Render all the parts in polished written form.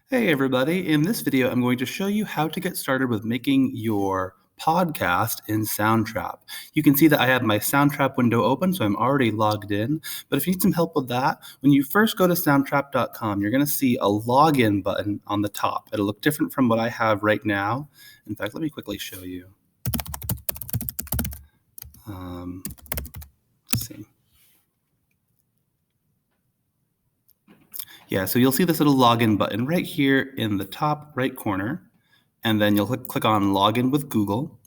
Hey everybody, in this video I'm going to show you how to get started with making your podcast in Soundtrap. You can see that I have my Soundtrap window open, so I'm already logged in. But if you need some help with that, when you first go to soundtrap.com, you're going to see a login button on the top. It'll look different from what I have right now. In fact, let me quickly show you. Let's see. Yeah, so you'll see this little login button right here in the top right corner, and then you'll click on Login with Google,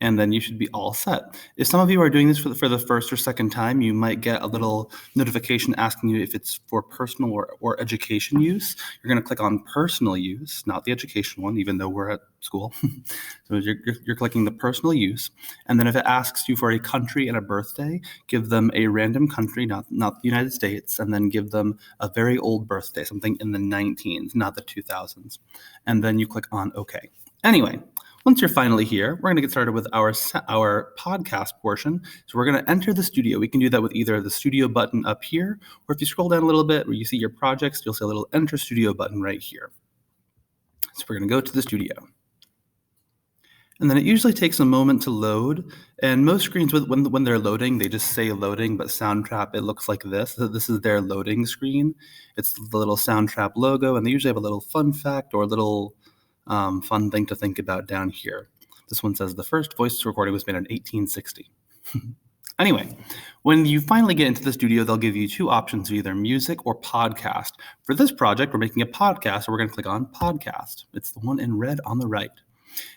and then you should be all set. If some of you are doing this for the first or second time, you might get a little notification asking you if it's for personal or education use. You're going to click on personal use, not the education one, even though we're at school. So you're clicking the personal use, and then if it asks you for a country and a birthday, give them a random country, not the United States, and then give them a very old birthday, something in the 19s, not the 2000s. And then you click on OK. Anyway, once you're finally here, we're going to get started with our podcast portion. So we're going to enter the studio. We can do that with either the studio button up here, or if you scroll down a little bit where you see your projects, you'll see a little enter studio button right here. So we're going to go to the studio. And then it usually takes a moment to load. And most screens, when they're loading, they just say loading, but Soundtrap, it looks like this. This is their loading screen. It's the little Soundtrap logo, and they usually have a little fun fact or a little fun thing to think about down here. This one says the first voice recording was made in 1860. Anyway, when you finally get into the studio, they'll give you two options, either music or podcast. For this project, we're making a podcast, so we're going to click on podcast. It's the one in red on the right.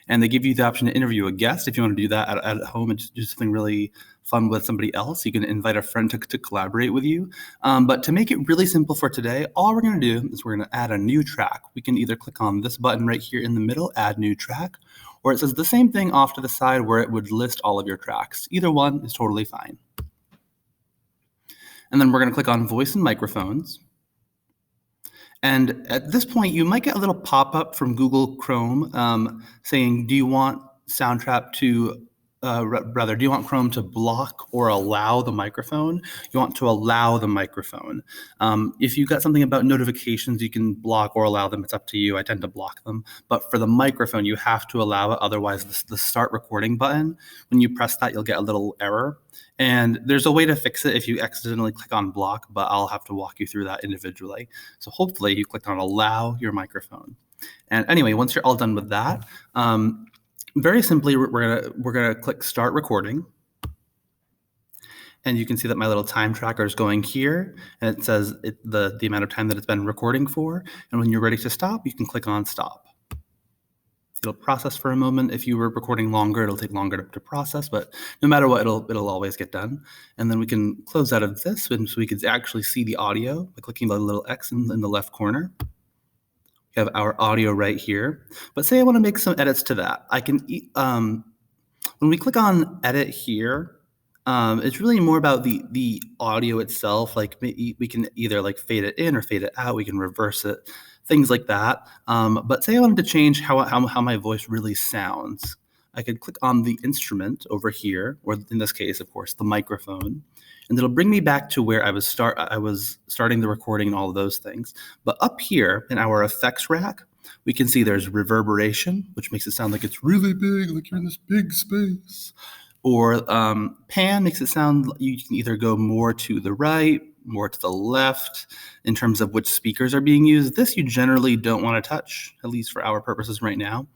And they give you the option to interview a guest. If you want to do that at home and do something really fun with somebody else, you can invite a friend to collaborate with you. But to make it really simple for today, all we're going to do is we're going to add a new track. We can either click on this button right here in the middle, add new track, or it says the same thing off to the side where it would list all of your tracks. Either one is totally fine. And then we're going to click on voice and microphones. And at this point, you might get a little pop-up from Google Chrome saying, do you want Soundtrap to, do you want Chrome to block or allow the microphone? You want to allow the microphone. If you got something about notifications, you can block or allow them. It's up to you. I tend to block them. But for the microphone, you have to allow it. Otherwise, the start recording button, when you press that, you'll get a little error. And there's a way to fix it if you accidentally click on block, but I'll have to walk you through that individually. So hopefully you clicked on allow your microphone. And anyway, once you're all done with that, very simply, we're gonna click start recording. And you can see that my little time tracker is going here, and it says the amount of time that it's been recording for. And when you're ready to stop, you can click on stop. It'll process for a moment. If you were recording longer, it'll take longer to process, but no matter what, it'll always get done. And then we can close out of this, and so we can actually see the audio by clicking the little X in the left corner. We have our audio right here. But say I want to make some edits to that. I can, when we click on edit here, it's really more about the audio itself. Like we can either like fade it in or fade it out. We can reverse it, things like that. But say I wanted to change how my voice really sounds. I could click on the instrument over here, or in this case, of course, the microphone, and it'll bring me back to where I was starting the recording and all of those things. But up here in our effects rack, we can see there's reverberation, which makes it sound like it's really big, like you're in this big space. Or pan makes it sound, you can either go more to the right, more to the left in terms of which speakers are being used. This you generally don't want to touch, at least for our purposes right now.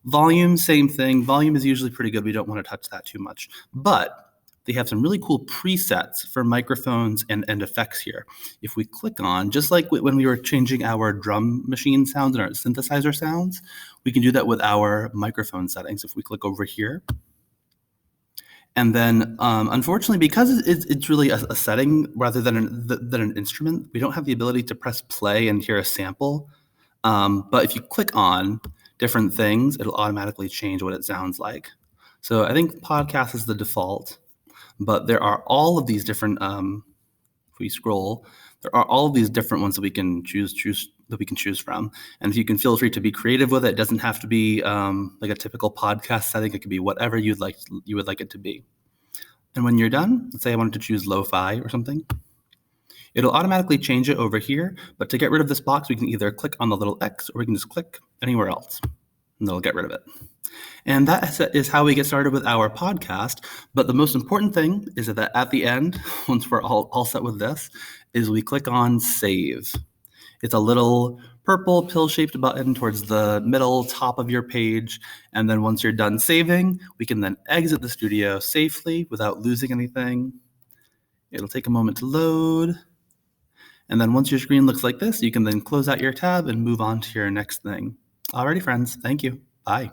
Volume, same thing. Volume is usually pretty good. We don't want to touch that too much. But they have some really cool presets for microphones and effects here. If we click on, just like when we were changing our drum machine sounds and our synthesizer sounds, we can do that with our microphone settings. If we click over here, and then, unfortunately, because it's really a setting rather than an instrument, we don't have the ability to press play and hear a sample. But if you click on different things, it'll automatically change what it sounds like. So I think podcast is the default, but there are all of these different. If we scroll, there are all of these different ones that we can choose from. And you can feel free to be creative with it. It doesn't have to be like a typical podcast setting. It could be whatever you would like it to be. And when you're done, let's say I wanted to choose lo-fi or something. It'll automatically change it over here, but to get rid of this box, we can either click on the little X or we can just click anywhere else, and it'll get rid of it. And that is how we get started with our podcast. But the most important thing is that at the end, once we're all set with this, is we click on Save. It's a little purple pill-shaped button towards the middle top of your page. And then once you're done saving, we can then exit the studio safely without losing anything. It'll take a moment to load. And then once your screen looks like this, you can then close out your tab and move on to your next thing. Alrighty, friends. Thank you. Bye.